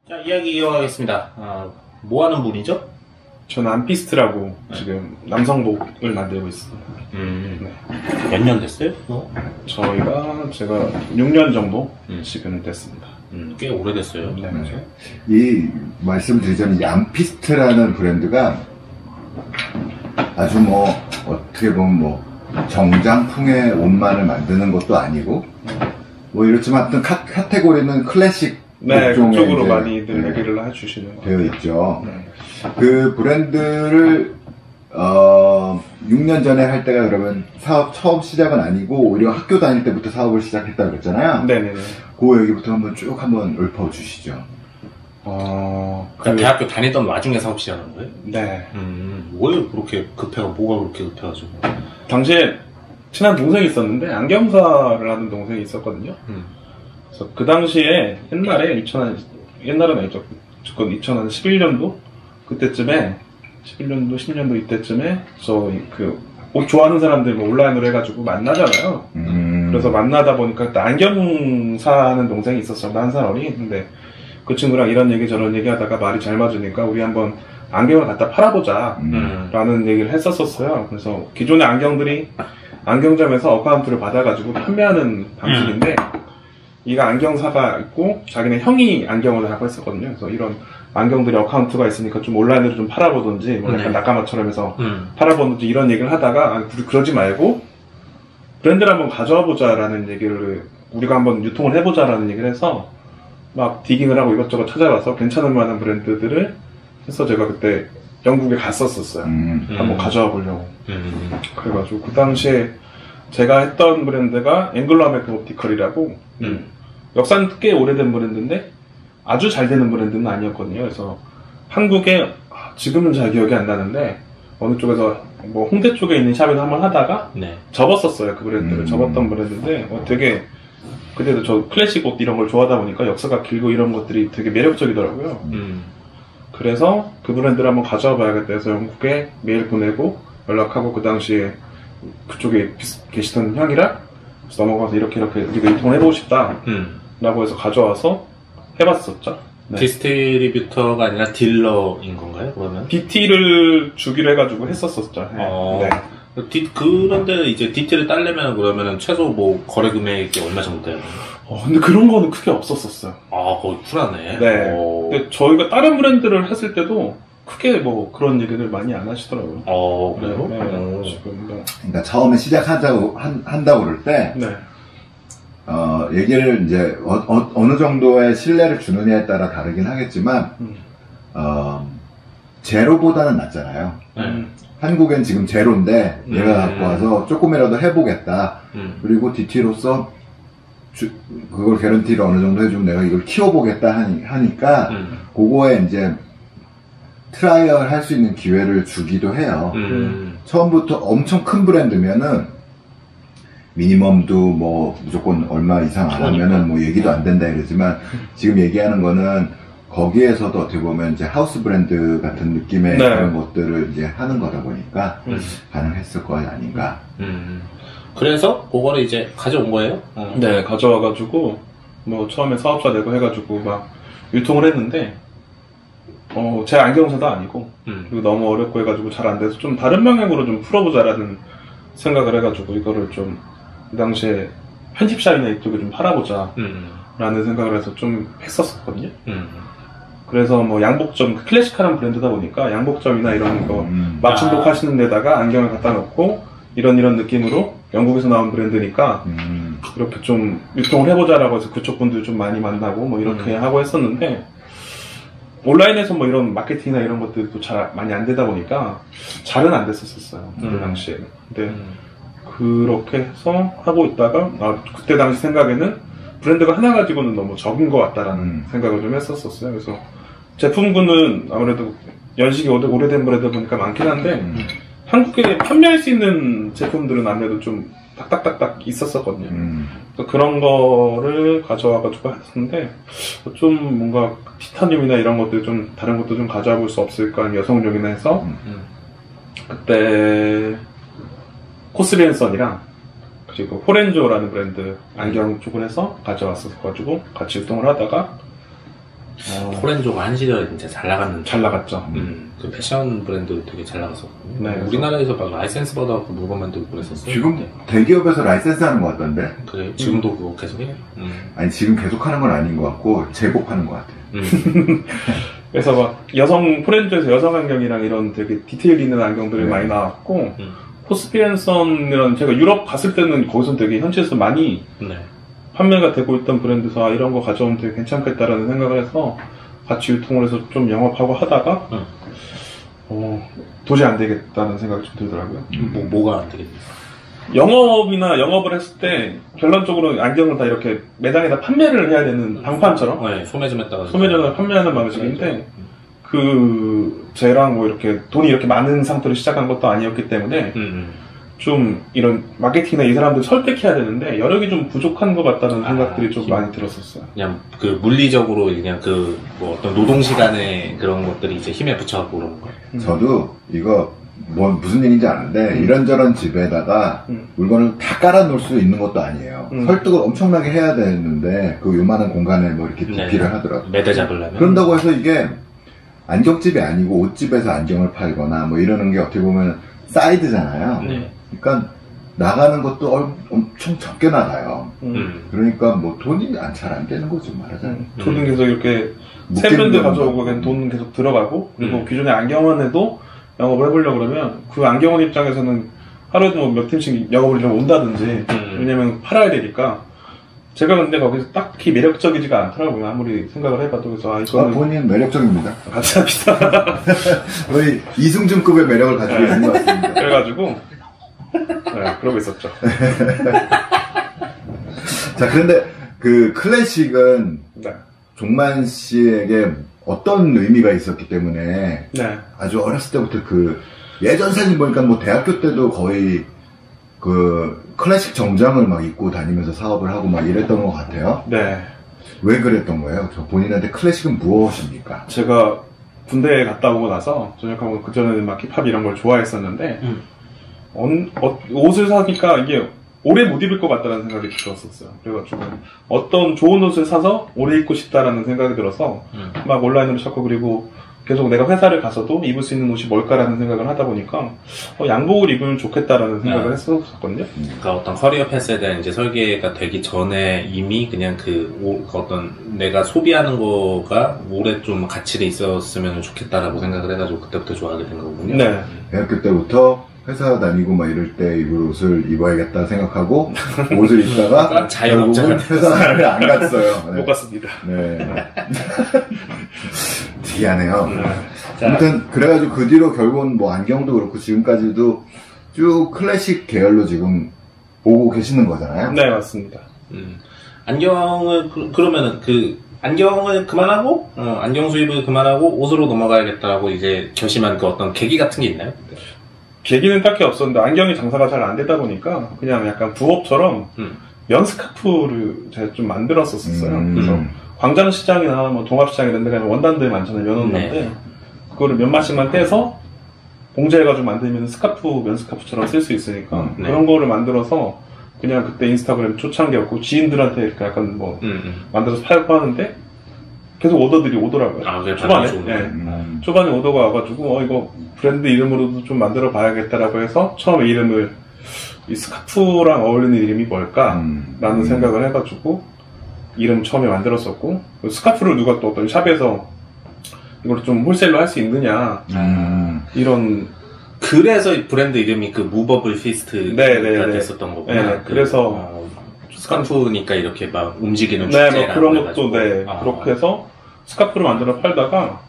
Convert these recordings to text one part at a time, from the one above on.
자, 이야기 이어가겠습니다. 뭐 하는 분이죠? 저는 안피스트라고 지금 남성복을 만들고 있습니다. 네. 몇 년 됐어요? 제가 6년 정도 지금 됐습니다. 꽤 오래됐어요. 네. 이 말씀을 드리자면 이 안피스트라는 브랜드가 아주 뭐 어떻게 보면 뭐 정장풍의 옷만을 만드는 것도 아니고 뭐 이렇지만 어떤 카테고리는 클래식 네, 그쪽으로 이제, 많이들 얘기를 해주시는 것 되어 같아요. 있죠. 네. 그 브랜드를 6년 전에 할 때가 그러면 사업 처음 시작은 아니고 오히려 학교 다닐 때부터 사업을 시작했다고 그랬잖아요. 네네네. 그 얘기부터 한번 읊어주시죠. 그러니까 대학교 다니던 와중에 사업 시작한 거예요? 네. 왜 그렇게 뭐가 그렇게 급해가지고? 당시에 친한 동생이 있었는데 안경사를 하는 동생이 있었거든요. 그래서 그 당시에 옛날에 옛날은 아니죠. 2011년도 그때쯤에 11년도 10년도 이때쯤에 옷 좋아하는 사람들 뭐 온라인으로 해가지고 만나잖아요. 그래서 만나다 보니까 그때 안경사 하는 동생이 있었어요. 1살 어린. 근데 그 친구랑 이런 얘기 저런 얘기 하다가 말이 잘 맞으니까 우리 한번 안경을 갖다 팔아보자 라는 얘기를 했었어요. 그래서 기존의 안경들이 안경점에서 어카운트를 받아가지고 판매하는 방식인데 이가 안경사가 있고 자기네 형이 안경을 하고 했었거든요. 그래서 이런 안경들이 어카운트가 있으니까 좀 온라인으로 좀 팔아보든지 뭐 약간 낙가마처럼 해서 팔아보든지 이런 얘기를 하다가 그러지 말고 브랜드를 한번 가져와 보자라는 얘기를 우리가 한번 유통을 해보자라는 얘기를 해서 막 디깅을 하고 이것저것 찾아봐서 괜찮을 만한 브랜드들을 해서 제가 그때 영국에 갔었어요. 한번 가져와 보려고. 그래가지고 그 당시에 제가 했던 브랜드가 앵글로 아메리칸 옵티컬이라고 역사는 꽤 오래된 브랜드인데 아주 잘 되는 브랜드는 아니었거든요. 그래서 한국에 지금은 잘 기억이 안 나는데 어느 쪽에서 뭐 홍대 쪽에 있는 샵에서 한번 하다가 접었었어요. 그 브랜드를 접었던 브랜드인데 되게 그때도 저 클래식 옷 이런 걸 좋아하다 보니까 역사가 길고 이런 것들이 되게 매력적이더라고요. 그래서 그 브랜드를 한번 가져와 봐야겠다 해서 영국에 메일 보내고 연락하고 그 당시에 그쪽에 계시던 형이랑 넘어가서 이렇게 우리가 유통을 해보고 싶다 라고 해서 가져와서 해봤었죠. 네. 디스트리뷰터가 아니라 딜러인 건가요, 그러면? DT를 주기로 해가지고 했었었죠. 네. 그런데 이제 DT를 따려면 그러면 최소 뭐 거래 금액이 얼마 정도 돼요? 근데 그런 거는 크게 없었었어요. 거의 쿨하네. 네. 근데 저희가 다른 브랜드를 했을 때도 크게 뭐 그런 얘기를 많이 안 하시더라고요. 그래요? 네. 지금 그러니까 처음에 시작하자고 한다고 그럴 때 네. 얘기를 이제 어느 정도의 신뢰를 주느냐에 따라 다르긴 하겠지만 제로보다는 낫잖아요. 한국엔 지금 제로인데 얘가 갖고 와서 조금이라도 해보겠다. 그리고 DT로서 그걸 개런티를 어느 정도 해주면 내가 이걸 키워보겠다 하니까 그거에 이제 트라이얼 할 수 있는 기회를 주기도 해요. 처음부터 엄청 큰 브랜드면은 미니멈도 뭐 무조건 얼마 이상 안 하면은 뭐 얘기도 안 된다 이러지만 지금 얘기하는 거는 거기에서도 어떻게 보면 이제 하우스 브랜드 같은 느낌의 그런 것들을 이제 하는 거다 보니까 가능했을 거 아닌가. 그래서 그거를 이제 가져온 거예요? 네, 가져와가지고 뭐 처음에 사업자 내고 해가지고 막 유통을 했는데 제 안경사도 아니고 그리고 너무 어렵고 해가지고 잘 안 돼서 좀 다른 방향으로 좀 풀어보자라는 생각을 해가지고 이거를 좀 그 당시에 편집샵이나 이쪽에 좀 팔아보자 라는 생각을 해서 좀 했었거든요. 그래서 뭐 양복점, 클래식한 브랜드다 보니까 양복점이나 이런 거 맞춤복 하시는 데다가 안경을 갖다 놓고 이런 느낌으로 영국에서 나온 브랜드니까 이렇게 좀 유통을 해보자라고 해서 그쪽 분들 좀 많이 만나고 뭐 이렇게 하고 했었는데 온라인에서 뭐 이런 마케팅이나 이런 것들도 잘 많이 안 되다 보니까 잘은 안 됐었어요. 그 당시에. 근데 그렇게 해서 하고 있다가 그때 당시 생각에는 브랜드가 하나 가지고는 너무 적은 것 같다라는 생각을 좀 했었어요. 그래서 제품군은 아무래도 연식이 오래된 브랜드 보니까 많긴 한데 한국에 판매할 수 있는 제품들은 아무래도 좀 딱딱딱딱 있었었거든요. 그래서 그런 거를 가져와가지고 했었는데 좀 뭔가 티타늄이나 이런 것들 좀 다른 것도 좀 가져와 볼 수 없을까 여성용이나 해서 그때 코스리앤선이랑 그리고 호렌조라는 브랜드 안경 쪽을 해서 가져왔어가지고 같이 유통을 하다가 코렌조가 한 시절에 진짜 잘 나갔는데. 잘 나갔죠. 그 패션 브랜드 되게 잘 나갔었거든요. 네, 우리나라에서 막 라이센스 받아갖고 물건 만들고 그랬었어요. 지금 그때. 대기업에서 라이센스 하는 것 같던데? 그래요? 지금도 그거 계속 해요? 아니, 지금 계속 하는 건 아닌 것 같고, 재고하는 것 같아요. 그래서 막 프렌즈에서 여성 안경이랑 이런 되게 디테일 있는 안경들이 많이 나왔고, 포스피앤선이라는 제가 유럽 갔을 때는 거기서 되게 현지에서 많이 판매가 되고 있던 브랜드에서 이런 거 가져오면 되게 괜찮겠다라는 생각을 해서 같이 유통을 해서 좀 영업하고 하다가 도저히 안 되겠다는 생각이 좀 들더라고요. 뭐가 안 되겠어요? 영업을 했을 때 결론적으로 안경을 다 이렇게 매장에다 판매를 해야 되는 방판처럼 네, 소매점에다가 소매점에다 판매하는 방식인데 쟤랑 뭐 이렇게 돈이 이렇게 많은 상태로 시작한 것도 아니었기 때문에 좀 이런 마케팅이나 이 사람들 설득해야 되는데 여력이 좀 부족한 것 같다는 생각들이 좀 많이 들었었어요. 그냥 그 물리적으로 그냥 그 뭐 어떤 노동 시간에 그런 것들이 이제 힘에 붙여갖고 그런 거예요. 저도 이거 무슨 얘기인지 아는데 이런저런 집에다가 물건을 다 깔아놓을 수 있는 것도 아니에요. 설득을 엄청나게 해야 되는데 그 요만한 공간에 뭐 이렇게 DP를 하더라고요. 매대 잡으려면. 그런다고 해서 이게 안경집이 아니고 옷집에서 안경을 팔거나 뭐 이러는 게 어떻게 보면 사이드잖아요. 그러니까 나가는 것도 엄청 적게 나가요. 그러니까 뭐 돈이 잘 안 되는 거죠, 말하자면. 돈은 계속 이렇게 새 브랜드 가져오고 그냥 돈은 계속 들어가고 그리고 기존의 안경원에도 영업을 해보려고 그러면 그 안경원 입장에서는 하루에도 뭐 몇 팀씩 영업을 이러면 온다든지 왜냐면 팔아야 되니까 제가 근데 거기서 딱히 매력적이지가 않더라고요. 아무리 생각을 해봐도. 그래서 이거는 본인 매력적입니다. 감사합니다. 거의 이승준급의 매력을 가지고 있는 것 같습니다. 그래가지고 그러고 있었죠. 자, 그런데 그 클래식은 종만 씨에게 어떤 의미가 있었기 때문에 아주 어렸을 때부터 그 예전 사진 보니까 뭐 대학교 때도 거의 그 클래식 정장을 막 입고 다니면서 사업을 하고 막 이랬던 것 같아요. 왜 그랬던 거예요? 저 본인한테 클래식은 무엇입니까? 제가 군대에 갔다 오고 나서 전역하고 그 전에는 막 힙합 이런 걸 좋아했었는데 옷을 사니까 이게 오래 못 입을 것 같다는 생각이 들었었어요. 그래가지고 어떤 좋은 옷을 사서 오래 입고 싶다라는 생각이 들어서 막 온라인으로 찾고 그리고 계속 내가 회사를 가서도 입을 수 있는 옷이 뭘까라는 생각을 하다 보니까 양복을 입으면 좋겠다라는 생각을 했었거든요. 그러니까 어떤 커리어 패스에 대한 이제 설계가 되기 전에 이미 그냥 그 어떤 내가 소비하는 거가 오래 좀 가치가 있었으면 좋겠다라고 생각을 해가지고 그때부터 좋아하게 된 거군요. 대학교 때부터 회사 다니고 막 이럴 때 입을 옷을 입어야겠다 생각하고 옷을 입다가 결국은 회사를 안 갔어요. 못 갔습니다. 특이하네요. 아무튼 그래가지고 그 뒤로 결국은 뭐 안경도 그렇고 지금까지도 쭉 클래식 계열로 지금 오고 계시는 거잖아요. 네, 맞습니다. 안경을 그러면은 안경을 그만하고 안경 수입을 그만하고 옷으로 넘어가야겠다라고 이제 결심한 그 어떤 계기 같은 게 있나요? 계기는 딱히 없었는데 안경이 장사가 잘 안 되다 보니까 그냥 약간 부업처럼 면 스카프를 제가 좀 만들었었어요. 그래서 광장시장이나 뭐 종합시장 이런 데 가면 원단들 많잖아요. 면 원단들. 그거를 몇 마씩만 떼서 봉제해가지고 만들면 면 스카프처럼 쓸 수 있으니까 그런 거를 만들어서 그냥 그때 인스타그램 초창기였고 지인들한테 이렇게 약간 뭐 만들어서 팔고 하는데 계속 오더들이 오더라고요. 초반에. 초반에 오더가 와가지고 이거 브랜드 이름으로도 좀 만들어 봐야겠다라고 해서 처음에 이름을 이 스카프랑 어울리는 이름이 뭘까? 라는 생각을 해가지고 이름 처음에 만들었었고 스카프를 누가 또 어떤 샵에서 이걸 좀 홀세일로 할 수 있느냐 이런 그래서 브랜드 이름이 그 무버블 피스트가 됐었던 거구나. 그래서 스카프니까 이렇게 막 움직이는 뭐 그런 것도 그렇게 해서 스카프를 만들어 팔다가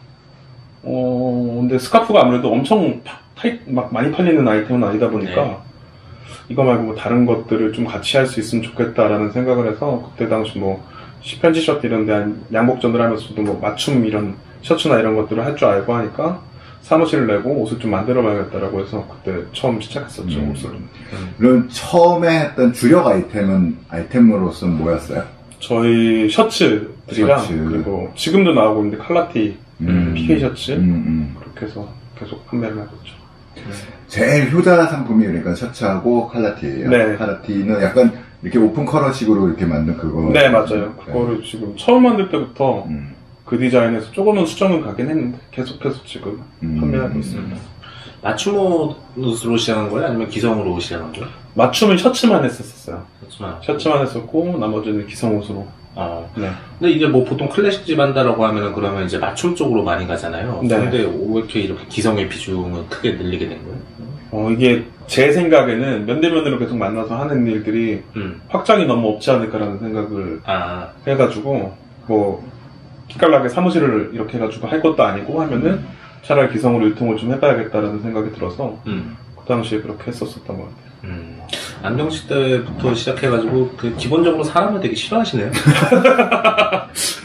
근데 스카프가 아무래도 엄청 막 많이 팔리는 아이템은 아니다 보니까 이거 말고 뭐 다른 것들을 좀 같이 할 수 있으면 좋겠다라는 생각을 해서 그때 당시 뭐 편지 셔츠 이런 데 양복전을 하면서도 뭐 맞춤 이런 셔츠나 이런 것들을 할 줄 알고 하니까 사무실을 내고 옷을 좀 만들어 봐야겠다라고 해서 그때 처음 시작했었죠. 옷을. 그럼 처음에 했던 주력 아이템으로서는 뭐였어요? 저희 셔츠들이랑 그리고 지금도 나오고 있는데 칼라티 PK 셔츠 그렇게 해서 계속 판매를 하고 있죠. 제일 효자 상품이 그러니까 셔츠하고 칼라티예요. 칼라티는 약간 이렇게 오픈 컬러식으로 이렇게 만든 그거. 네, 맞아요. 그거를 지금 처음 만들 때부터 그 디자인에서 조금은 수정은 가긴 했는데 계속해서 지금 판매하고 있습니다. 맞춤 옷으로 시작한 거예요? 아니면 기성으로 시작한 거예요? 맞춤은 셔츠만 했었어요. 셔츠만. 셔츠만 했었고 나머지는 기성 옷으로. 네. 근데 이제 뭐 보통 클래식 집 한다라고 하면은 그러면 이제 맞춤 쪽으로 많이 가잖아요. 네. 근데 왜 이렇게 기성의 비중을 크게 늘리게 된 거예요? 이게 제 생각에는 면대면으로 계속 만나서 하는 일들이 확장이 너무 없지 않을까라는 생각을 해가지고 뭐 기깔나게 사무실을 이렇게 해가지고 할 것도 아니고 하면은 차라리 기성으로 유통을 좀 해봐야겠다라는 생각이 들어서 그 당시에 그렇게 했었었던 것 같아요. 안경식 때부터 시작해가지고 그 기본적으로 사람을 되게 싫어하시네요.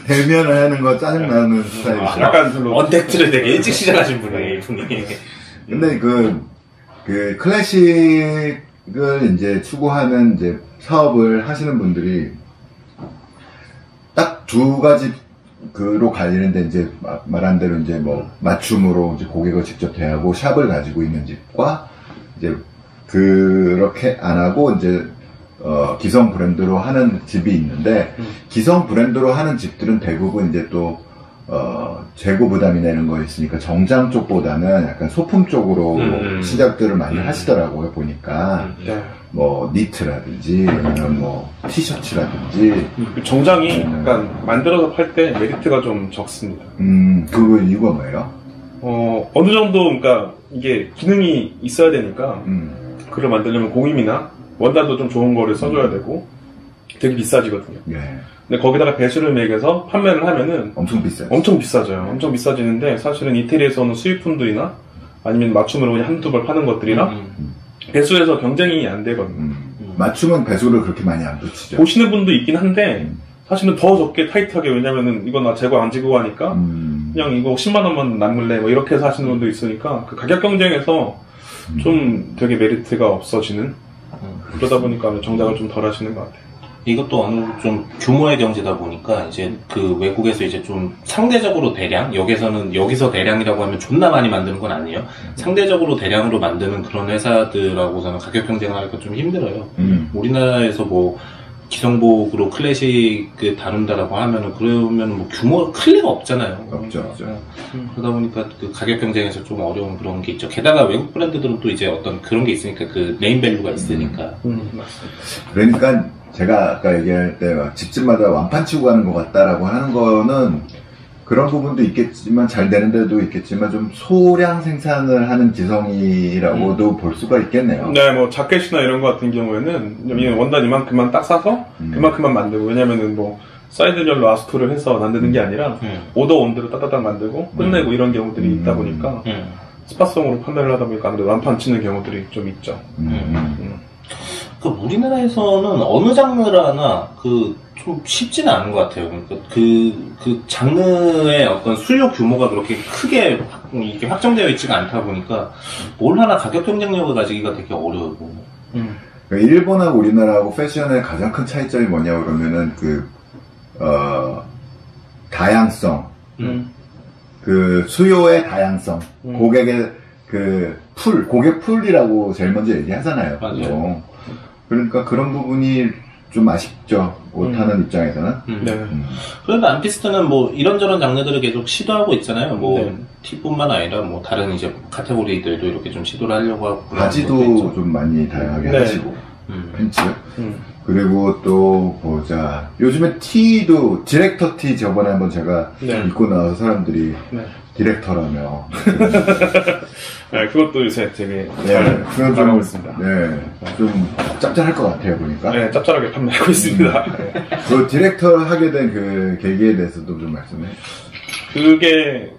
대면을 하는 거 짜증나는 스타일이죠. 약간 별로 언택트를 되게 일찍 시작하신 분이에요, 이분이. 근데 그 클래식을 이제 추구하는 이제 사업을 하시는 분들이 딱 두 가지 그로 갈리는데 이제 말한 대로 이제 뭐 맞춤으로 이제 고객을 직접 대하고 샵을 가지고 있는 집과 이제 그렇게 안 하고 이제 기성 브랜드로 하는 집이 있는데 기성 브랜드로 하는 집들은 대부분 이제 또 재고 부담이나 이런 거 있으니까 정장 쪽보다는 약간 소품 쪽으로 시작들을 많이 하시더라고요 보니까. 뭐 니트라든지 아니면 뭐 티셔츠라든지 정장이 약간 만들어서 팔 때 메리트가 좀 적습니다. 그 이유가 뭐예요? 어느 정도 그러니까 이게 기능이 있어야 되니까 그걸 만들려면 공임이나 원단도 좀 좋은 거를 써줘야 되고 되게 비싸지거든요. 예. 근데 거기다가 배수를 매겨서 판매를 하면은 엄청 비싸요. 엄청 비싸져요. 엄청 비싸지는데 사실은 이태리에서 오는 수입품들이나 아니면 맞춤으로 그냥 한두 벌 파는 것들이랑 배수에서 경쟁이 안 되거든요. 맞춤은 배수를 그렇게 많이 안 붙이죠. 보시는 분도 있긴 한데 사실은 더 적게 타이트하게 왜냐면은 이거 나 재고 안 지고 하니까 그냥 이거 10만원만 남을래 뭐 이렇게 해서 하시는 분도 있으니까 그 가격 경쟁에서 좀 되게 메리트가 없어지는 그러다 보니까 정장을 좀 덜 하시는 것 같아요. 이것도 어느 정도 좀 규모의 경제다 보니까 이제 그 외국에서 이제 좀 상대적으로 대량 여기서 대량이라고 하면 존나 많이 만드는 건 아니에요. 상대적으로 대량으로 만드는 그런 회사들하고서는 가격 경쟁을 하기가 좀 힘들어요. 우리나라에서 뭐 기성복으로 클래식을 다룬다라고 하면은 그러면 뭐 규모가 클 리가 없잖아요. 없죠. 그러다 보니까 그 가격 경쟁에서 좀 어려운 그런 게 있죠. 게다가 외국 브랜드들은 또 이제 어떤 그런 게 있으니까 그 네임밸류가 있으니까. 맞습니다. 그러니까 제가 아까 얘기할 때 집집마다 완판 치고 가는 것 같다라고 하는 거는 그런 부분도 있겠지만 잘 되는 데도 있겠지만 좀 소량 생산을 하는 기성이라고도 볼 수가 있겠네요. 네, 뭐 자켓이나 이런 거 같은 경우에는 원단 이만큼만 딱 사서 그만큼만 만들고 왜냐면은 뭐 사이즈별로 아스토를 해서 만드는 게 아니라 오더 온대로 따따닥 만들고 끝내고 이런 경우들이 있다 보니까 스팟성으로 판매를 하다 보니까 아무래도 완판 치는 경우들이 좀 있죠. 그 우리나라에서는 어느 장르라나 좀 쉽지는 않은 것 같아요. 그러니까 그 장르의 어떤 수요 규모가 그렇게 크게 이렇게 확정되어 있지가 않다 보니까 뭘 하나 가격 경쟁력을 가지기가 되게 어려워. 그러니까 일본하고 우리나라하고 패션의 가장 큰 차이점이 뭐냐 그러면은 다양성, 그 수요의 다양성, 고객의 고객 풀이라고 제일 먼저 얘기하잖아요. 맞아요. 그러니까 그런 부분이 좀 아쉽죠. 옷하는 입장에서는. 네. 그런데 안피스트는 뭐 이런저런 장르들을 계속 시도하고 있잖아요. 뭐 티뿐만 아니라 뭐 다른 이제 카테고리들도 이렇게 좀 시도를 하려고 하고. 바지도 좀 많이 다양하게 하시고. 팬츠. 그리고 또 보자. 요즘에 티도 디렉터 티 저번에 한번 제가 입고 나와서 사람들이 디렉터라며. 네, 그것도 요새 되게 그건 나가고 있습니다. 좀 짭짤할 것 같아요, 보니까. 네, 짭짤하게 판매하고 있습니다. 그 디렉터 하게 된 그 계기에 대해서도 좀 말씀해. 그게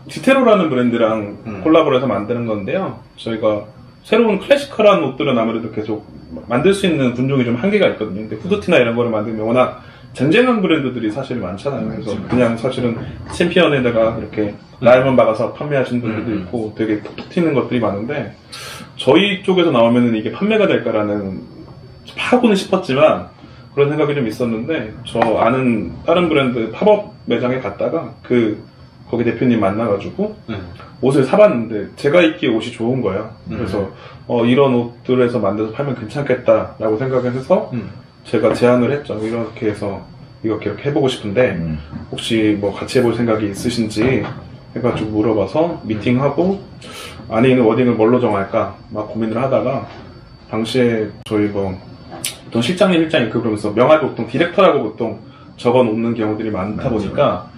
디테로라는 브랜드랑 콜라보를 해서 만드는 건데요. 저희가 새로운 클래시컬한 옷들은 아무래도 계속 만들 수 있는 군종이 좀 한계가 있거든요. 근데 후드티나 이런 거를 만들면 워낙 쟁쟁한 브랜드들이 사실 많잖아요. 그래서 그냥 사실은 챔피언에다가 이렇게 라이먼 박아서 판매하시는 분들도 있고 되게 톡톡 튀는 것들이 많은데 저희 쪽에서 나오면은 이게 판매가 될까라는 하고는 싶었지만 그런 생각이 좀 있었는데 저 아는 다른 브랜드 팝업 매장에 갔다가 거기 대표님 만나가지고 옷을 사봤는데 제가 입기에 옷이 좋은 거예요. 그래서 이런 옷들에서 만들어서 팔면 괜찮겠다라고 생각을 해서 제가 제안을 했죠. 이렇게 해서 이렇게 해보고 싶은데 혹시 뭐 같이 해볼 생각이 있으신지 해가지고 물어봐서 미팅하고 안에 있는 워딩을 뭘로 정할까 막 고민을 하다가 당시에 저희 뭐 보통 실장님 그러면서 명함에 보통 디렉터라고 보통 적어 놓는 경우들이 많다 보니까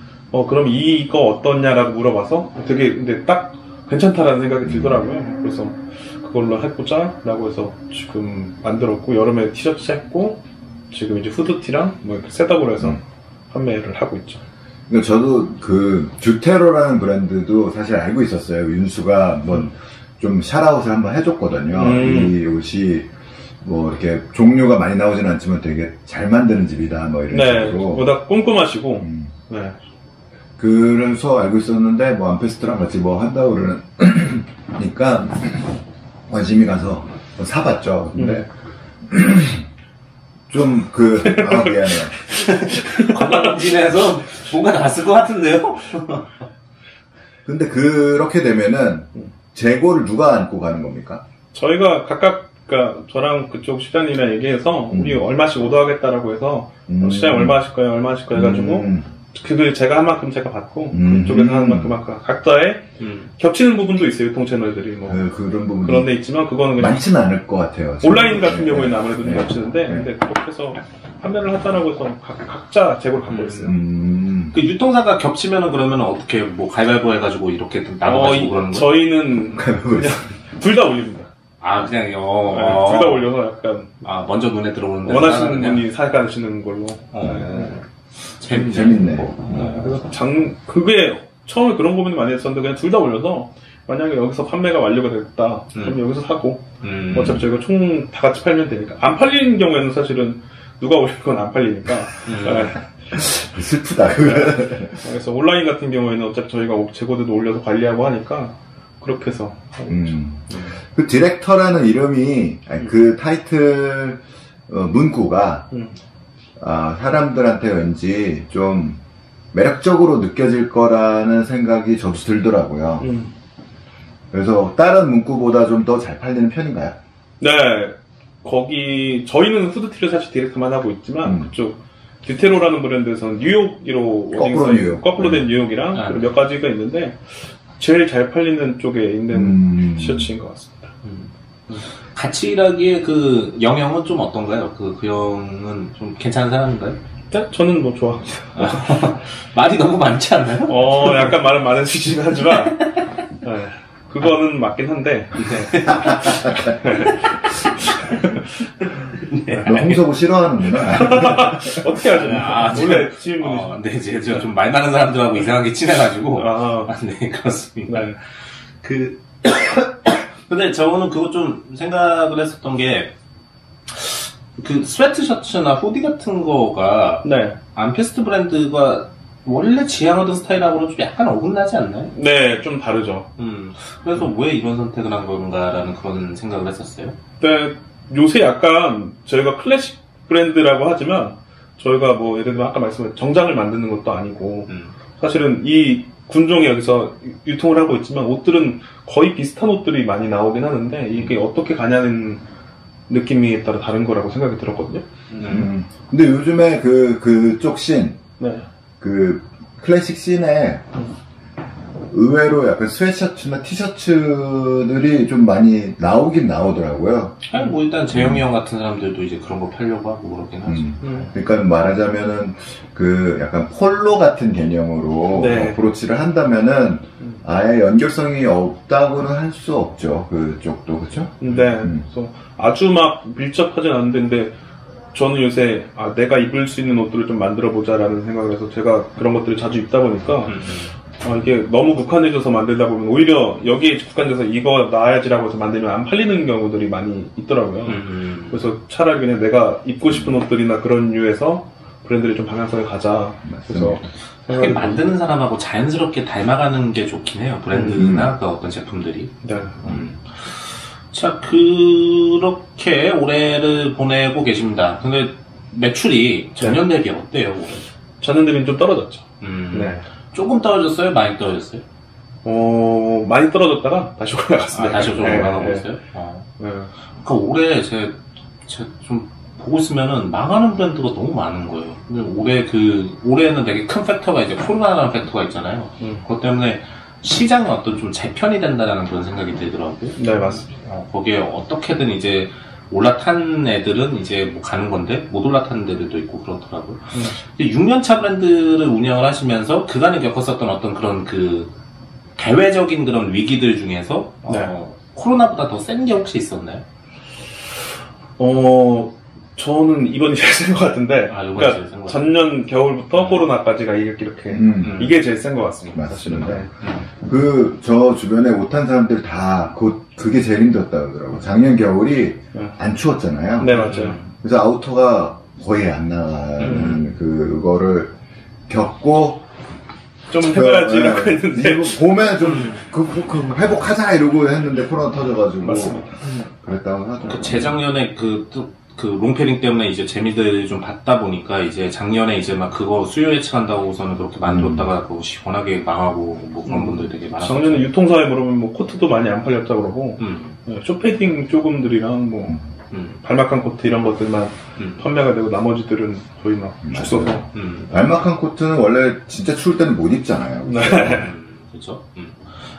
그럼 이거 어떻냐라고 물어봐서 되게 근데 딱 괜찮다라는 생각이 들더라고요. 그래서 그걸로 해보자 라고 해서 지금 만들었고 여름에 티셔츠 했고 지금 이제 후드티랑 뭐 이렇게 셋업으로 해서 판매를 하고 있죠. 저도 그 듀테로라는 브랜드도 사실 알고 있었어요. 윤수가 뭐 좀 샤라웃을 한번 해줬거든요. 이 옷이 뭐 이렇게 종류가 많이 나오진 않지만 되게 잘 만드는 집이다 뭐 이런 식으로. 보다 꼼꼼하시고. 네. 그래서 알고 있었는데 뭐 암페스트랑 같이 뭐 한다고 그러니까 관심이 가서 사봤죠. 근데 좀 미안해요. 건강검진에서 뭔가 났을 것 같은데요? 근데 그렇게 되면은 재고를 누가 안고 가는 겁니까? 저희가 각각 그러니까 저랑 그쪽 시장님이랑 얘기해서 우리 얼마씩 오더하겠다라고 해서 시장님 얼마 하실 거예요? 얼마 하실 거예요? 해가지고 그걸 제가 한 만큼 제가 받고 그쪽에서 하는 만큼 각자의 겹치는 부분도 있어요. 유통 채널들이 뭐 그런 부분 그런 데 있지만 그거는 그냥 많지는 않을 것 같아요. 온라인 같은 경우에는 아무래도 좀 겹치는데 근데 그렇게 해서 판매를 하자라고 해서 각자 재고를 갖고 있어요. 그 유통사가 겹치면은 그러면 어떻게 뭐 가위바위보 해가지고 이렇게 나눠가지고 그러는 거예요? 저희는 그냥 둘 다 올립니다. 아 그냥요. 둘 다 올려서 약간 먼저 눈에 들어오는 원하시는 분이 사가시는 걸로. 재밌네. 그래서 그게 처음에 그런 고민을 많이 했었는데 그냥 둘 다 올려서 만약에 여기서 판매가 완료가 됐다 그럼 여기서 사고 어차피 저희가 총 다 같이 팔면 되니까 안 팔리는 경우에는 사실은 누가 올린 건 안 팔리니까 슬프다. 그래서 온라인 같은 경우에는 어차피 저희가 재고들도 올려서 관리하고 하니까 그렇게 해서 그 디렉터라는 이름이 그 타이틀 문구가 사람들한테 왠지 좀 매력적으로 느껴질 거라는 생각이 저도 들더라고요. 그래서 다른 문구보다 좀 더 잘 팔리는 편인가요? 네, 저희는 후드티를 사실 디렉트만 하고 있지만 그쪽 듀테로라는 브랜드에서는 뉴욕으로 거꾸로 된 뉴욕이랑 그리고 몇 가지가 있는데 제일 잘 팔리는 쪽에 있는 티셔츠인 것 같습니다. 같이 일하기에 그 영형은 좀 어떤가요? 그 형은 좀 괜찮은 사람인가요? 네? 저는 뭐 좋아합니다. 말이 너무 많지 않나요? 약간 말은 많으시긴 하지만 네, 그거는 맞긴 한데 너 홍석우 싫어하는구나. 어떻게 하죠? 원래 질문이 네, 이제 좀 말 많은 사람들하고 이상하게 친해가지고 네, 그렇습니다. 네. 근데 저는 그거 좀 생각을 했었던 게 그 스웨트 셔츠나 후디 같은 거가 암페스트 브랜드가 원래 지향하던 스타일하고는 좀 약간 어긋나지 않나요? 네, 좀 다르죠. 그래서 왜 이런 선택을 한 건가라는 그런 생각을 했었어요. 네, 요새 약간 저희가 클래식 브랜드라고 하지만 저희가 뭐 예를 들면 아까 말씀하신 정장을 만드는 것도 아니고 사실은 이 군종이 여기서 유통을 하고 있지만 옷들은 거의 비슷한 옷들이 많이 나오긴 하는데 이게 어떻게 가냐는 느낌에 따라 다른 거라고 생각이 들었거든요. 근데 요즘에 그쪽 씬, 그 클래식 씬에 의외로 약간 스웨트셔츠나 티셔츠들이 좀 많이 나오긴 나오더라고요. 아니, 뭐 일단 재영이 형 같은 사람들도 이제 그런 거 팔려고 하고 그러긴 하지. 그러니까 말하자면은 그 약간 폴로 같은 개념으로 어프로치를 한다면은 아예 연결성이 없다고는 할 수 없죠. 그쪽도 그렇죠? 네. 그래서 아주 막 밀접하진 않은데 근데 저는 요새 내가 입을 수 있는 옷들을 좀 만들어 보자라는 생각을 해서 제가 그런 것들을 자주 입다 보니까 이게 너무 국한해져서 만들다 보면 오히려 여기에 국한돼서 이거 나야지라고 해서 만들면 안 팔리는 경우들이 많이 있더라고요. 그래서 차라리 그냥 내가 입고 싶은 옷들이나 그런 류에서 브랜드를 좀 방향성에 가자. 그래서 만드는 사람하고 자연스럽게 닮아가는 게 좋긴 해요. 브랜드나 그 어떤 제품들이. 네. 자, 그렇게 올해를 보내고 계십니다. 근데 매출이 전년 대비 어때요? 전년 대비는 좀 떨어졌죠. 네. 조금 떨어졌어요? 많이 떨어졌어요? 많이 떨어졌다가 다시 올라갔습니다. 다시 좀 올라가고 있어요? 그러니까 올해 제가 좀 보고 있으면은 망하는 브랜드가 너무 많은 거예요. 올해는 되게 큰 팩터가 이제 코로나라는 팩터가 있잖아요. 그것 때문에 시장이 어떤 좀 재편이 된다라는 그런 생각이 들더라고요. 네, 맞습니다. 거기에 어떻게든 이제 올라탄 애들은 이제 뭐 가는 건데 못 올라타는 애들도 있고 그렇더라고요. 6년차 브랜드를 운영을 하시면서 그간에 겪었었던 어떤 그런 그 대외적인 그런 위기들 중에서 코로나보다 더 센 게 혹시 있었나요? 저는 이번이 제일 센 것 같은데, 그러니까 전년 겨울부터 코로나까지가 이렇게 이게 제일 센 것 같습니다. 사실은. 네. 저 주변에 못한 사람들 다 그게 제일 힘들었다 그러더라고. 작년 겨울이 안 추웠잖아요. 네, 맞아요. 그래서 아우터가 거의 안 나가는 그거를 겪고 좀 해봐야지라고 했는데 봄에 좀 회복하자 이러고 했는데 코로나 터져가지고 맞습니다. 그랬다고 하더라고요. 재작년에 그 롱패딩 때문에 이제 재미들이 좀 받다 보니까 이제 작년에 이제 막 그거 수요 예측한다고서는 그렇게 만들었다가 그거 시원하게 망하고 뭐 그런 분들이 되게 많았어요. 작년에 유통사에 물어보면 뭐 코트도 많이 안 팔렸다 그러고 쇼패딩 조금들이랑 뭐 발막한 코트 이런 것들만 판매가 되고 나머지들은 거의 막 죽서서. 발막한 코트는 원래 진짜 추울 때는 못 입잖아요. 네. 그렇죠.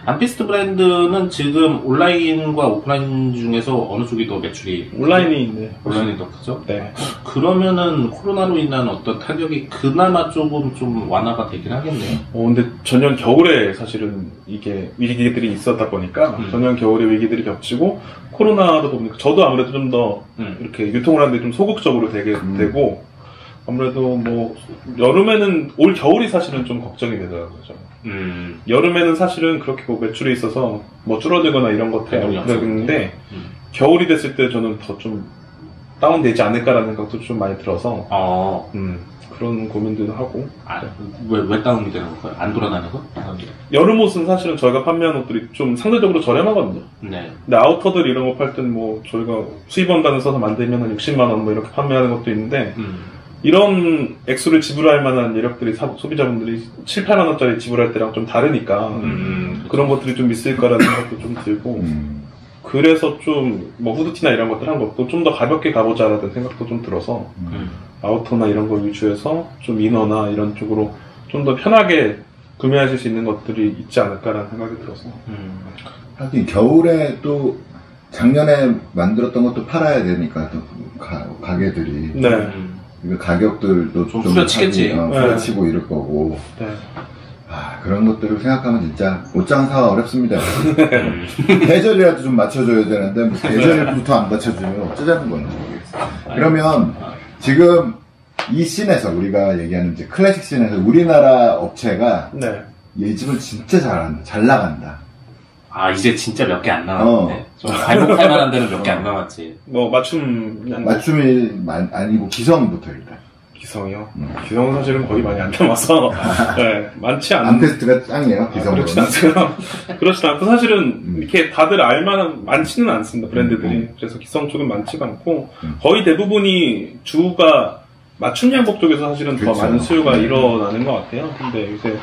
안피스트 브랜드는 지금 온라인과 오프라인 중에서 어느 쪽이 더 매출이 온라인이 더 크죠? 네. 그러면은 코로나로 인한 어떤 타격이 그나마 조금 좀 완화가 되긴 하겠네요. 근데 전년 겨울에 사실은 이게 위기들이 있었다 보니까 전년 겨울에 위기들이 겹치고 코로나다 보니까 저도 아무래도 좀 더 이렇게 유통을 하는데 좀 소극적으로 되게 되고 아무래도 뭐 여름에는 올 겨울이 사실은 좀 걱정이 되더라고요. 여름에는 사실은 그렇게 뭐 매출에 있어서 뭐 줄어들거나 이런 것들이 없는데 겨울이 됐을 때 저는 더 좀 다운되지 않을까라는 생각도 좀 많이 들어서 그런 고민들도 하고. 왜 다운이 되는 거예요? 안 돌아다녀서? 여름 옷은 사실은 저희가 판매하는 옷들이 좀 상대적으로 저렴하거든요. 네. 근데 아우터들 이런 거 팔 때는 뭐 저희가 수입원단을 써서 만들면 한 60만 원 뭐 이렇게 판매하는 것도 있는데 이런 액수를 지불할 만한 여력들이 소비자분들이 7, 8만 원짜리 지불할 때랑 좀 다르니까 그런 것들이 좀 있을 거라는 생각도 좀 들고 그래서 좀 뭐 후드티나 이런 것들 한 것도 좀 더 가볍게 가보자라는 생각도 좀 들어서 아우터나 이런 걸 위주해서 좀 이너나 이런 쪽으로 좀 더 편하게 구매하실 수 있는 것들이 있지 않을까라는 생각이 들어서 하긴 겨울에 또 작년에 만들었던 것도 팔아야 되니까 또 가게들이 네. 가격들도 좀 후려치겠지. 후려치고 이럴 거고. 네. 그런 것들을 생각하면 진짜 옷장사가 어렵습니다. 계절이라도 좀 맞춰줘야 되는데 뭐 계절부터 안 맞춰주면 어쩌자는 건지 모르겠어요. 그러면 지금 이 씬에서 우리가 얘기하는 이제 클래식 씬에서 우리나라 업체가 이 집을 진짜 잘 나간다. 이제 진짜 몇 개 안 남았네. 좀 발목할 만한 데는 몇 개 안 남았지. 뭐 맞춤이 아니고 기성부터 일단. 기성이요? 기성은 사실은 거의 많이 안 남아서 네, 많지 않은. 안테스트가 짱이에요, 기성은. 그렇진 않고요. 그렇진 않고 사실은 이렇게 다들 알만한 많지는 않습니다, 브랜드들이. 그래서 기성 쪽은 많지가 않고 거의 대부분이 주가 맞춤 양복 쪽에서 사실은 더 많은 수요가 일어나는 것 같아요. 근데 요새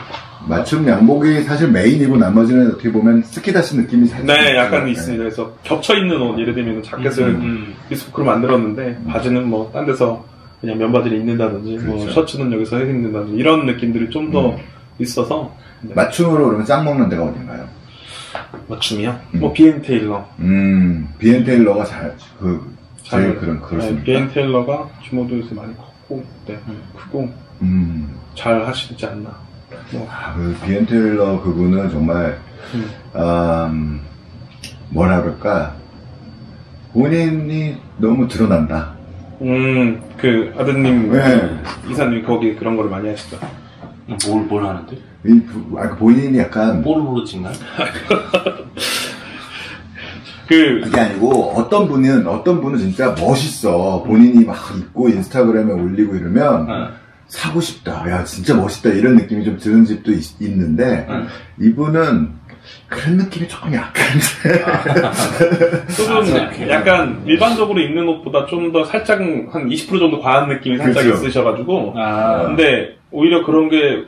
맞춤 양복이 사실 메인이고 나머지는 어떻게 보면 스키다시 느낌이 살짝 약간 있습니다. 그래서 겹쳐있는 옷, 예를 들면 자켓을 비스포크로 만들었는데 바지는 뭐 딴 데서 그냥 면바지를 입는다든지 뭐 셔츠는 여기서 해 입는다든지 이런 느낌들이 좀 더 있어서 맞춤으로 그러면 짱 먹는 데가 어딘가요? 맞춤이요? 뭐 비앤테일러. 비앤테일러가 제일 그렇습니다. 비앤테일러가 규모도 요새 많이 컸고 크고 잘 하시지 않나. 그 비앤테일러 그분은 정말 뭐라 그럴까 본인이 너무 드러난다. 그 아드님 이사님 거기 그런 거를 많이 하시죠. 뭘 하는데? 본인이 약간 뭘 모르지나? 그게 아니고 어떤 분은 진짜 멋있어. 본인이 막 입고 인스타그램에 올리고 이러면 사고 싶다. 야 진짜 멋있다 이런 느낌이 좀 드는 집도 있는데 이분은 그런 느낌이 조금 약한데. 조금 약간 일반적으로 입는 옷보다 좀 더 살짝 한 20% 정도 과한 느낌이 살짝 있으셔가지고. 근데 오히려 그런 게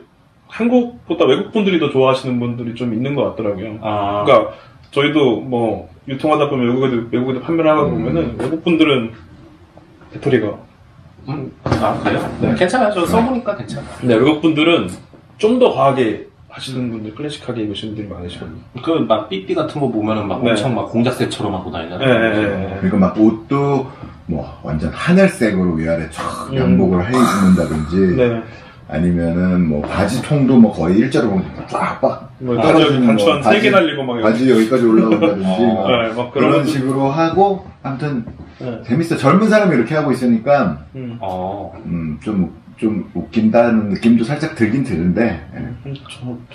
한국보다 외국 분들이 더 좋아하시는 분들이 좀 있는 것 같더라고요. 그러니까 저희도 뭐 유통하다 보면 외국에도 판매를 하다 보면은 외국 분들은 배터리가. 아, 그래요? 네. 괜찮아요. 저 써보니까 괜찮아요. 네, 외국 분들은 좀 더 과하게 하시는 분들, 클래식하게 입으시는 분들이 많으시거든요. 그, 막, 삐삐 같은 거 보면은 막 네. 엄청 막 공작새처럼 하고 다니잖아요. 네. 그러니까 막 옷도 뭐 완전 하늘색으로 위아래 촥 양복을 해 입는다든지 네. 아니면은 뭐 바지 통도 뭐 거의 일자로 보면 빡빡 뭐 떨어지는 단추 한 3개 달리고 막 바지 여기까지 올라온다든지 네, 막 그런 식으로 하고 아무튼 네. 재밌어. 젊은 사람이 이렇게 하고 있으니까 좀 웃긴다는 느낌도 살짝 들긴 드는데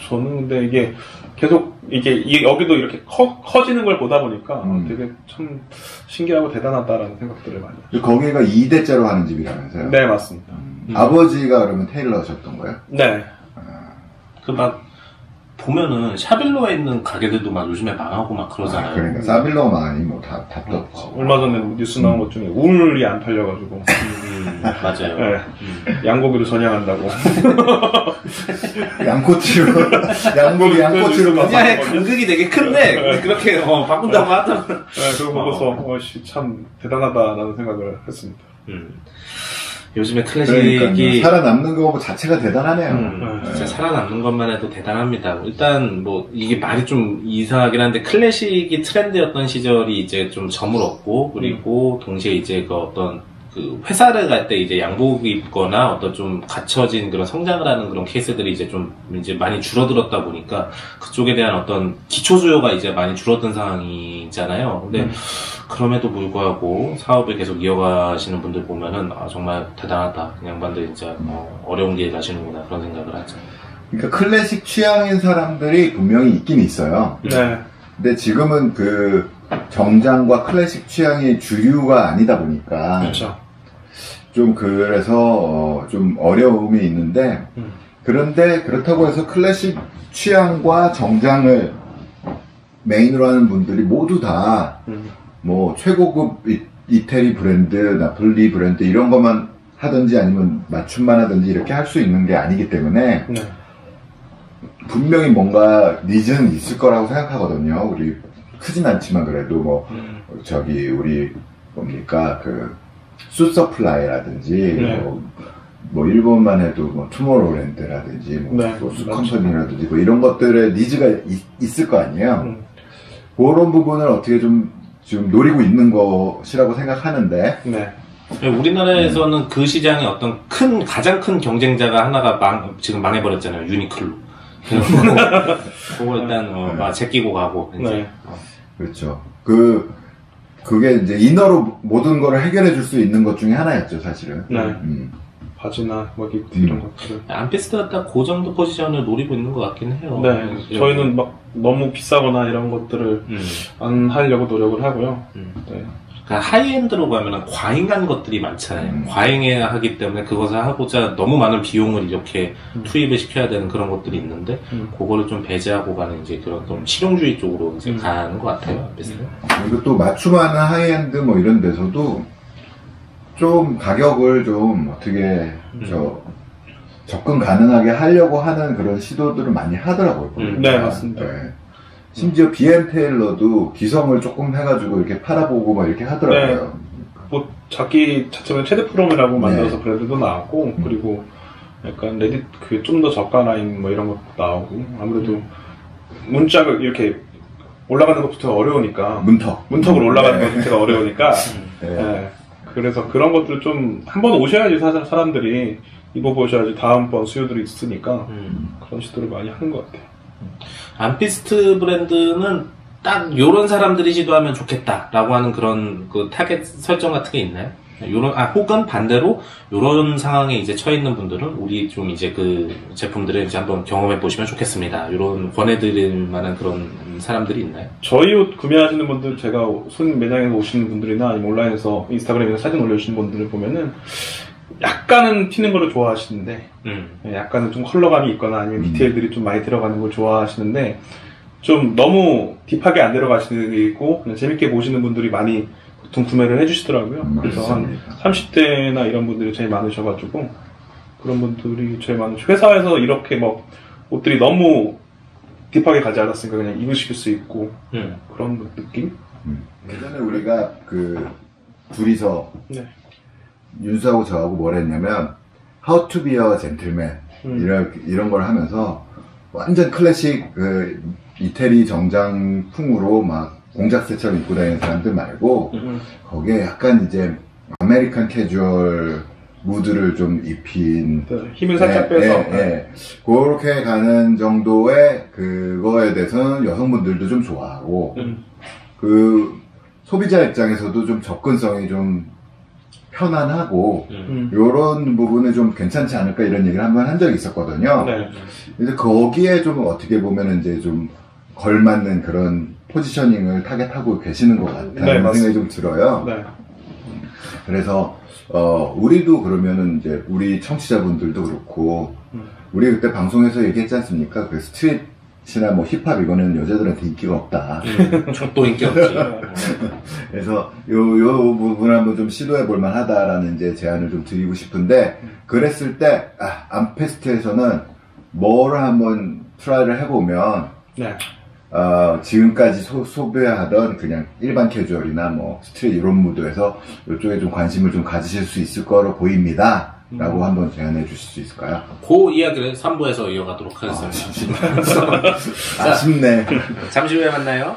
저는 근데 이게 계속 이게 여기도 이렇게 커지는 걸 보다 보니까 되게 참 신기하고 대단하다라는 생각들을 많이 해요. 거기가 2대째로 하는 집이라면서요? 네, 맞습니다. 아버지가 그러면 테일러셨던 거예요? 네. 그 막 보면은 샤빌로에 있는 가게들도 막 요즘에 망하고 막 그러잖아요. 그러니까 사빌로가 망하니 뭐 다 떴지. 얼마 전에 뉴스 나온 것 중에 울이 안 팔려가지고 맞아요. 네. 양고기로 전향한다고. 양고기 양꼬치로 분야의 간극이 되게 큰데 그렇게 바꾼다고 하더라고요. 네, 그거 보고서 참 대단하다라는 생각을 했습니다. 요즘에 클래식이 그러니까요. 살아남는 거 자체가 대단하네요. 진짜 살아남는 것만 해도 대단합니다. 일단 뭐 이게 말이 좀 이상하긴 한데 클래식이 트렌드였던 시절이 이제 좀 저물었고 그리고 동시에 이제 그 어떤 그 회사를 갈 때 이제 양복 입거나 어떤 좀 갖춰진 그런 성장을 하는 그런 케이스들이 이제 좀 이제 많이 줄어들었다 보니까 그쪽에 대한 어떤 기초 수요가 이제 많이 줄어든 상황이잖아요. 근데 그럼에도 불구하고 사업을 계속 이어가시는 분들 보면은 아 정말 대단하다. 그 양반들 진짜 어려운 길 가시는구나 그런 생각을 하죠. 그러니까 클래식 취향인 사람들이 분명히 있긴 있어요. 네. 근데 지금은 그 정장과 클래식 취향이 주류가 아니다 보니까 그렇죠. 좀 그래서 좀 어려움이 있는데 그런데 그렇다고 해서 클래식 취향과 정장을 메인으로 하는 분들이 모두 다 뭐 최고급 이태리 브랜드, 나폴리 브랜드 이런 것만 하든지 아니면 맞춤만 하든지 이렇게 할 수 있는 게 아니기 때문에 네. 분명히 뭔가 니즈는 있을 거라고 생각하거든요. 우리 크진 않지만 그래도 뭐 저기 우리 뭡니까 그 수서플라이라든지 네. 뭐 일본만 해도 뭐 투모로우랜드라든지 뭐 네, 컴퍼니라든지 뭐 이런 것들의 니즈가 있을 거 아니에요. 그런 부분을 어떻게 좀 지금 노리고 있는 것이라고 생각하는데 네. 우리나라에서는 그 시장의 어떤 가장 큰 경쟁자가 하나가 지금 망해버렸잖아요. 유니클로. 그거 일단 막 제끼고 가고 이제. 네. 그렇죠. 그게 이제 이너로 모든 거를 해결해 줄 수 있는 것 중에 하나였죠, 사실은. 네. 바지나 뭐 이런 것들을. 암피스트가 딱 그 정도 포지션을 노리고 있는 것 같긴 해요. 네. 저희는 막 너무 비싸거나 이런 것들을 안 하려고 노력을 하고요. 네. 그러니까 하이엔드로 가면은 과잉한 것들이 많잖아요. 과잉하기 때문에 그것을 하고자 너무 많은 비용을 이렇게 투입을 시켜야 되는 그런 것들이 있는데 그거를 좀 배제하고 가는 이제 그런 좀 실용주의 쪽으로 이제 가는 것 같아요. 그리고 또 맞춤하는 하이엔드 뭐 이런 데서도 좀 가격을 좀 어떻게 접근 가능하게 하려고 하는 그런 시도들을 많이 하더라고요. 네, 맞습니다. 네. 심지어 BM 테일러도 기성을 조금 해가지고 이렇게 팔아보고 막 이렇게 하더라고요. 네. 뭐 자기 자체는 최대 프롬이라고 만들어서 브랜드도 나왔고 그리고 약간 레딧 그 좀 더 저가 라인 뭐 이런 것도 나오고 아무래도 문짝을 이렇게 올라가는 것부터 어려우니까 문턱을 올라가는 것부터가 어려우니까 네. 그래서 그런 것들을 좀 한번 오셔야지 사람들이 입어보셔야지 다음번 수요들이 있으니까 그런 시도를 많이 하는 것 같아요. 암피스트 브랜드는 딱 요런 사람들이 시도하면 좋겠다라고 하는 그런 그 타겟 설정 같은 게 있나요? 혹은 반대로 요런 상황에 이제 처해 있는 분들은 우리 좀 이제 그 제품들을 이제 한번 경험해 보시면 좋겠습니다. 요런 권해드릴 만한 그런 사람들이 있나요? 저희 옷 구매하시는 분들, 제가 손 매장에서 오시는 분들이나 아니면 온라인에서 인스타그램에서 사진 올려주시는 분들을 보면은 약간은 튀는 거를 좋아하시는데 약간은 좀 컬러감이 있거나 아니면 디테일들이 좀 많이 들어가는 걸 좋아하시는데 좀 너무 딥하게 안 들어가시고 그냥 재밌게 보시는 분들이 많이 보통 구매를 해주시더라고요. 그래서 한 30대나 이런 분들이 제일 많으셔가지고 그런 분들이 제일 많으시고 회사에서 이렇게 막 옷들이 너무 딥하게 가지 않았으니까 그냥 입으실 수 있고 그런 느낌? 예전에 우리가 그 둘이서 윤수하고 저하고 뭘 했냐면 How to be a gentleman 이런 걸 하면서 완전 클래식 그 이태리 정장풍으로 막 공작새처럼 입고 다니는 사람들 말고 거기에 약간 이제 아메리칸 캐주얼 무드를 좀 입힌 힘을 살짝 빼서 그렇게 가는 정도의 그거에 대해서는 여성분들도 좀 좋아하고 그 소비자 입장에서도 좀 접근성이 좀 편안하고 요런 부분은 좀 괜찮지 않을까 이런 얘기를 한번 한 적이 있었거든요. 네. 근데 거기에 좀 어떻게 보면 이제 좀 걸맞는 그런 포지셔닝을 타겟하고 계시는 것 같다는 네, 생각이 좀 들어요. 네. 그래서 우리도 그러면은 이제 우리 청취자분들도 그렇고 우리 그때 방송에서 얘기했지 않습니까? 그 스트릿이나 뭐 힙합 이거는 여자들한테 인기가 없다. 족도 인기 없지. 그래서 요 부분 한번 좀 시도해 볼 만하다라는 이제 제안을 좀 드리고 싶은데 그랬을 때 암페스트에서는 뭐를 한번 트라이를 해보면 네. 지금까지 소비하던 그냥 일반 캐주얼이나 뭐 스트릿 이런 무드에서 이쪽에 좀 관심을 좀 가지실 수 있을 거로 보입니다. 라고 한번 제안해 주실 수 있을까요? 그 이야기를 3부에서 이어가도록 하겠습니다. 아쉽네. 잠시 후에 만나요.